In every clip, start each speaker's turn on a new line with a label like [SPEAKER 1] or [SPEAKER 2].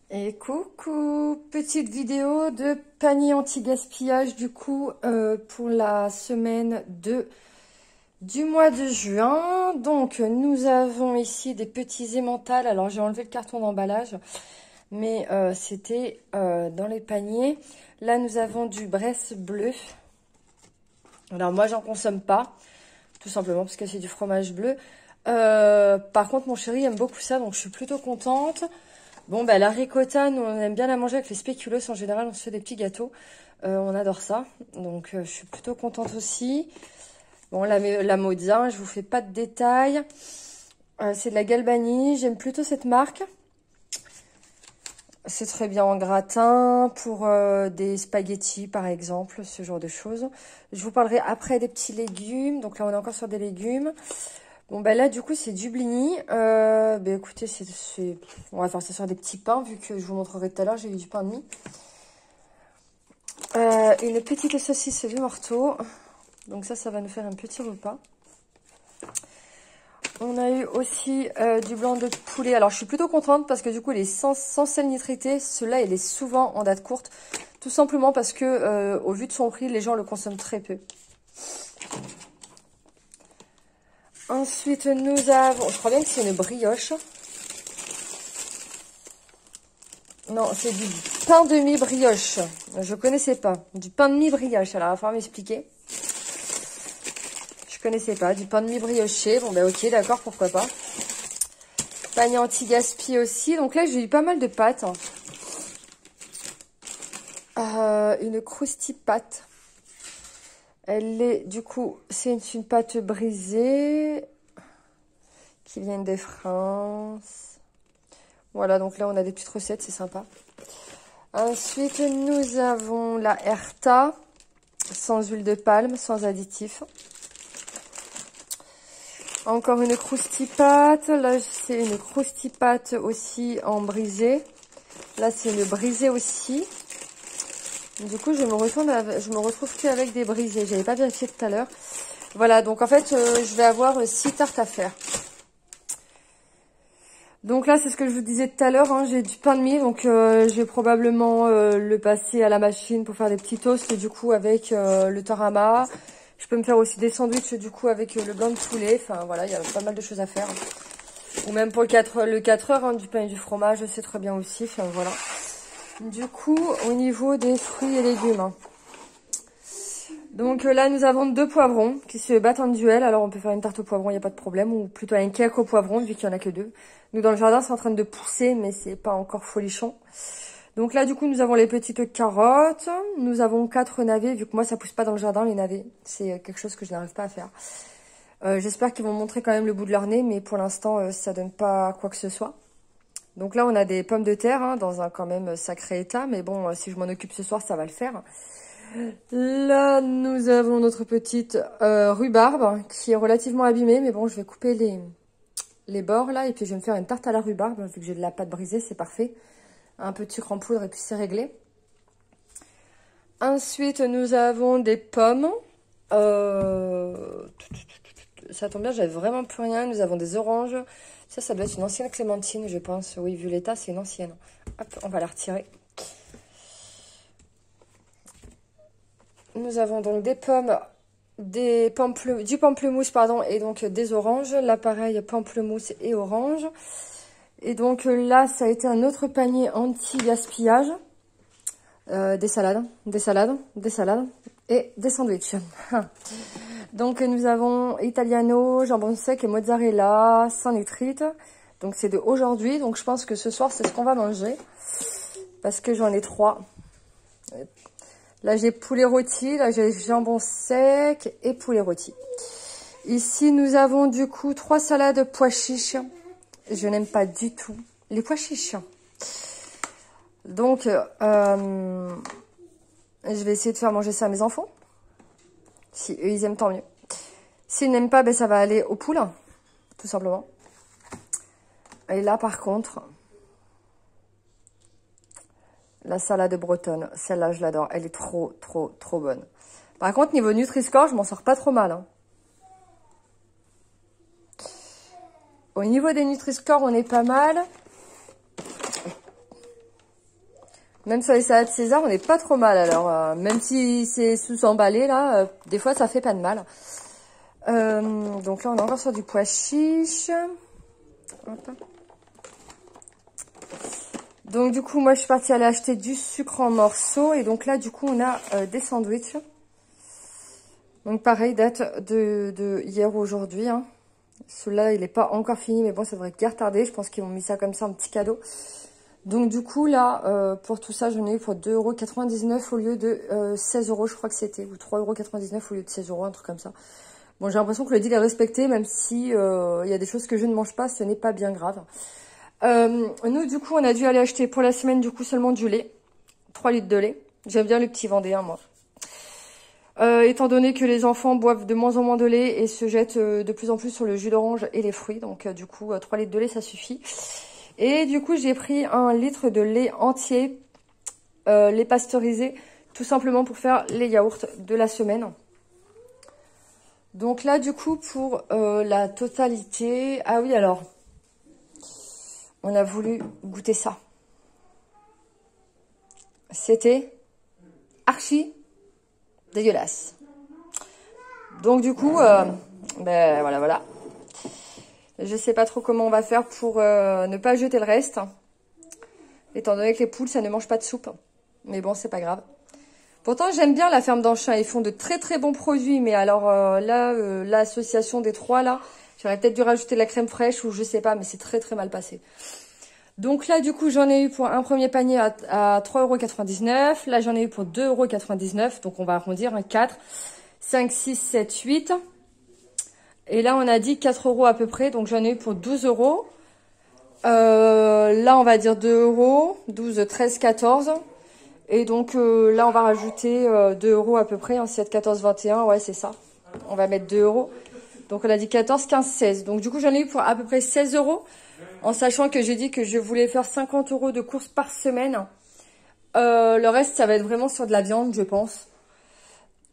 [SPEAKER 1] Et coucou, petite vidéo de panier anti-gaspillage du coup pour la semaine du mois de juin. Donc nous avons ici des petits emmentals. Alors j'ai enlevé le carton d'emballage, mais c'était dans les paniers. Là nous avons du Bresse bleu. Alors moi j'en consomme pas, tout simplement parce que c'est du fromage bleu. Par contre mon chéri aime beaucoup ça, donc je suis plutôt contente. Bon, bah, la ricotta, nous, on aime bien la manger avec les spéculoos. En général, on se fait des petits gâteaux. On adore ça. Donc, je suis plutôt contente aussi. Bon, la Mozza, je vous fais pas de détails. C'est de la Galbani. J'aime plutôt cette marque. C'est très bien en gratin pour des spaghettis, par exemple, ce genre de choses. Je vous parlerai après des petits légumes. Donc là, on est encore sur des légumes. Bon, ben là, du coup, c'est du blini. Ben écoutez, on va faire ça sur des petits pains, vu que je vous montrerai tout à l'heure, j'ai eu du pain de mie. Une petite saucisse du morteau. Donc ça va nous faire un petit repas. On a eu aussi du blanc de poulet. Alors, je suis plutôt contente parce que du coup, il est sans sel nitrité. Celui-là, il est souvent en date courte. Tout simplement parce que, au vu de son prix, les gens le consomment très peu. Ensuite, nous avons... Je crois bien que c'est une brioche. Non, c'est du pain de mie brioche. Je connaissais pas. Du pain de mie brioche. Alors, il va falloir m'expliquer. Je connaissais pas. Du pain de mie brioché. Bon, ben ok, d'accord, pourquoi pas. Panier anti-gaspi aussi. Donc là, j'ai eu pas mal de pâtes. Une croustipâte. Elle est, du coup, c'est une pâte brisée qui vient de France. Voilà, donc là, on a des petites recettes, c'est sympa. Ensuite, nous avons la Herta, sans huile de palme, sans additifs. Encore une croustipâte. Là, c'est une croustipâte aussi en brisé. Là, c'est le brisé aussi. Du coup, je me retrouve plus avec des brisés. J'avais pas vérifié tout à l'heure. Voilà, donc en fait, je vais avoir 6 tartes à faire. Donc là, c'est ce que je vous disais tout à l'heure. Hein, j'ai du pain de mie, donc je vais probablement le passer à la machine pour faire des petits toasts, du coup, avec le tarama. Je peux me faire aussi des sandwichs, du coup, avec le blanc de poulet. Enfin, voilà, il y a pas mal de choses à faire. Ou même pour le 4 heures, hein, du pain et du fromage, c'est très bien aussi. Enfin, voilà. Du coup, au niveau des fruits et légumes. Hein. Donc là, nous avons 2 poivrons qui se battent en duel. Alors, on peut faire une tarte au poivron, il n'y a pas de problème. Ou plutôt un cake au poivron, vu qu'il n'y en a que 2. Nous, dans le jardin, c'est en train de pousser, mais c'est pas encore folichon. Donc là, du coup, nous avons les petites carottes. Nous avons 4 navets, vu que moi, ça pousse pas dans le jardin, les navets. C'est quelque chose que je n'arrive pas à faire. J'espère qu'ils vont montrer quand même le bout de leur nez, mais pour l'instant, ça donne pas quoi que ce soit. Donc là, on a des pommes de terre, hein, dans un quand même sacré état. Mais bon, si je m'en occupe ce soir, ça va le faire. Là, nous avons notre petite rhubarbe qui est relativement abîmée. Mais bon, je vais couper les bords là. Et puis, je vais me faire une tarte à la rhubarbe. Vu que j'ai de la pâte brisée, c'est parfait. Un peu de sucre en poudre et puis c'est réglé. Ensuite, nous avons des pommes. Ça tombe bien, j'avais vraiment plus rien. Nous avons des oranges. Ça doit être une ancienne clémentine, je pense. Oui, vu l'état, c'est une ancienne. Hop, on va la retirer. Nous avons donc des pommes, du pamplemousse, pardon, et donc des oranges. Là, pareil, pamplemousse et orange. Et donc là, ça a été un autre panier anti-gaspillage. Des salades et des sandwichs. Donc nous avons italiano, jambon sec et mozzarella sans nitrite. Donc c'est de aujourd'hui. Donc je pense que ce soir, c'est ce qu'on va manger. Parce que j'en ai 3. Là, j'ai poulet rôti. Là, j'ai jambon sec et poulet rôti. Ici, nous avons du coup 3 salades pois chiches. Je n'aime pas du tout les pois chiches. Donc, je vais essayer de faire manger ça à mes enfants. Si eux, ils aiment, tant mieux. S'ils n'aiment pas, ben, ça va aller au poules, tout simplement. Et là, par contre, la salade bretonne, celle-là, je l'adore. Elle est trop, trop, trop bonne. Par contre, niveau Nutri-Score, je m'en sors pas trop mal. Hein. Au niveau des Nutri-Score, on est pas mal. Même sur les salades César, on n'est pas trop mal. Alors, même si c'est sous-emballé, là, des fois, ça fait pas de mal. Donc là, on est encore sur du pois chiche. Hop. Donc, du coup, moi, je suis partie aller acheter du sucre en morceaux. Et donc là, du coup, on a des sandwichs. Donc, pareil, date de hier ou aujourd'hui. Hein. Celui-là, il n'est pas encore fini, mais bon, ça devrait guère tarder. Je pense qu'ils m'ont mis ça comme ça, un petit cadeau. Donc, du coup, là, pour tout ça, j'en ai eu pour 2,99 € au lieu de 16 €, je crois que c'était. Ou 3,99 € au lieu de 16 €, un truc comme ça. Bon, j'ai l'impression que le deal est respecté, même si il y a des choses que je ne mange pas, ce n'est pas bien grave. Nous, du coup, on a dû aller acheter pour la semaine, du coup, seulement du lait. 3 litres de lait. J'aime bien le petit Vendéen, moi. Étant donné que les enfants boivent de moins en moins de lait et se jettent de plus en plus sur le jus d'orange et les fruits. Donc, du coup, 3 litres de lait, ça suffit. Et du coup, j'ai pris 1 litre de lait entier, lait pasteurisé, tout simplement pour faire les yaourts de la semaine. Donc là, du coup, pour la totalité... Ah oui, alors, on a voulu goûter ça. C'était archi dégueulasse. Donc du coup, ben voilà. Je sais pas trop comment on va faire pour ne pas jeter le reste. Étant donné que les poules, ça ne mange pas de soupe. Mais bon, c'est pas grave. Pourtant, j'aime bien la ferme d'Anchin. Ils font de très très bons produits. Mais alors là, l'association des trois, là, j'aurais peut-être dû rajouter de la crème fraîche ou je sais pas. Mais c'est très très mal passé. Donc là, du coup, j'en ai eu pour un premier panier à 3,99 €. Là, j'en ai eu pour 2,99 €. Donc, on va arrondir. 4, 5, 6, 7, 8. Et là, on a dit 4 € à peu près. Donc, j'en ai eu pour 12 €. Là, on va dire 2 €. 12, 13, 14. Et donc, là, on va rajouter 2 € à peu près. 7, 14, 21. Ouais, c'est ça. On va mettre 2 €. Donc, on a dit 14, 15, 16. Donc, du coup, j'en ai eu pour à peu près 16 €. En sachant que j'ai dit que je voulais faire 50 € de courses par semaine. Le reste, ça va être vraiment sur de la viande, je pense.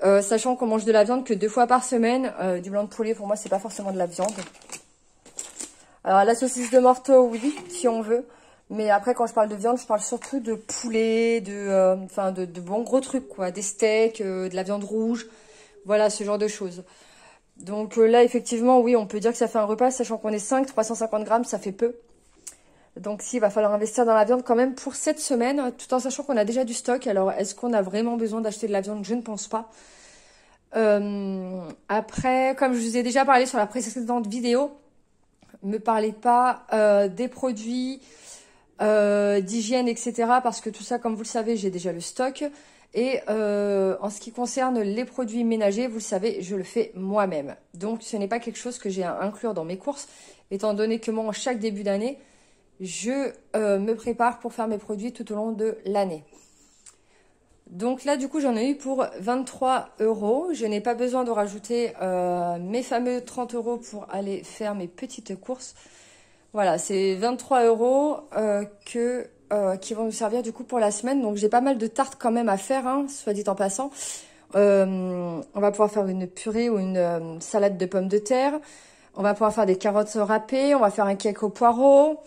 [SPEAKER 1] Sachant qu'on mange de la viande que 2 fois par semaine. Du blanc de poulet, pour moi, c'est pas forcément de la viande. Alors, la saucisse de morteau, oui, si on veut. Mais après, quand je parle de viande, je parle surtout de poulet, de bons gros trucs, quoi. Des steaks, de la viande rouge. Voilà, ce genre de choses. Donc là, effectivement, oui, on peut dire que ça fait un repas, sachant qu'on est 5, 350 grammes, ça fait peu. Donc si, il va falloir investir dans la viande quand même pour cette semaine, tout en sachant qu'on a déjà du stock. Alors, est-ce qu'on a vraiment besoin d'acheter de la viande? Je ne pense pas. Après, comme je vous ai déjà parlé sur la précédente vidéo, me parlez pas des produits d'hygiène, etc. Parce que tout ça, comme vous le savez, j'ai déjà le stock. Et en ce qui concerne les produits ménagers, vous le savez, je le fais moi-même. Donc, ce n'est pas quelque chose que j'ai à inclure dans mes courses, étant donné que moi, chaque début d'année, je me prépare pour faire mes produits tout au long de l'année. Donc là, du coup, j'en ai eu pour 23 €. Je n'ai pas besoin de rajouter mes fameux 30 € pour aller faire mes petites courses. Voilà, c'est 23 € qui vont nous servir du coup pour la semaine. Donc j'ai pas mal de tartes quand même à faire, hein, soit dit en passant. On va pouvoir faire une purée ou une salade de pommes de terre. On va pouvoir faire des carottes râpées. On va faire un cake au poireau.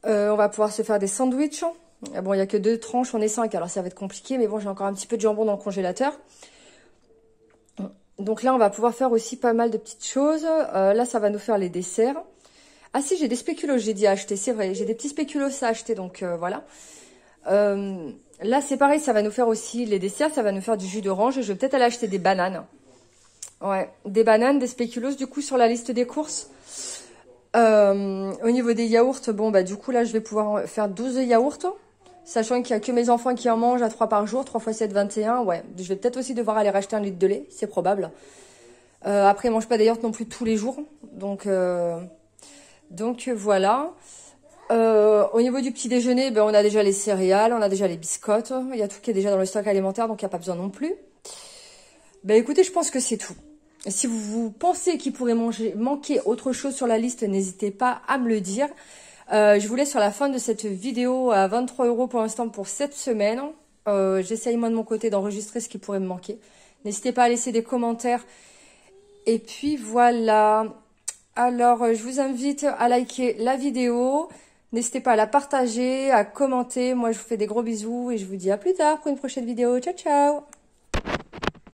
[SPEAKER 1] On va pouvoir se faire des sandwichs. Bon, il n'y a que 2 tranches, on est 5, alors ça va être compliqué. Mais bon, j'ai encore un petit peu de jambon dans le congélateur. Donc là, on va pouvoir faire aussi pas mal de petites choses. Là, ça va nous faire les desserts. Ah si, j'ai des spéculoos, j'ai dit à acheter, c'est vrai. J'ai des petits spéculoos à acheter, donc voilà. Là, c'est pareil, ça va nous faire aussi les desserts, ça va nous faire du jus d'orange. Je vais peut-être aller acheter des bananes. Ouais, des bananes, des spéculoos, du coup, sur la liste des courses. Au niveau des yaourts, bon, bah du coup, là, je vais pouvoir faire 12 yaourts. Sachant qu'il n'y a que mes enfants qui en mangent à 3 par jour, 3 x 7, 21. Ouais, je vais peut-être aussi devoir aller racheter 1 litre de lait, c'est probable. Après, ils ne mangent pas des yaourts non plus tous les jours. Donc voilà. Au niveau du petit déjeuner, ben, on a déjà les céréales, on a déjà les biscottes. Il y a tout qui est déjà dans le stock alimentaire, donc il n'y a pas besoin non plus. Ben écoutez, je pense que c'est tout. Si vous pensez qu'il pourrait manquer autre chose sur la liste, n'hésitez pas à me le dire. Je vous laisse sur la fin de cette vidéo à 23 € pour l'instant pour cette semaine. J'essaye moi de mon côté d'enregistrer ce qui pourrait me manquer. N'hésitez pas à laisser des commentaires. Et puis voilà. Alors, je vous invite à liker la vidéo. N'hésitez pas à la partager, à commenter. Moi, je vous fais des gros bisous et je vous dis à plus tard pour une prochaine vidéo. Ciao, ciao!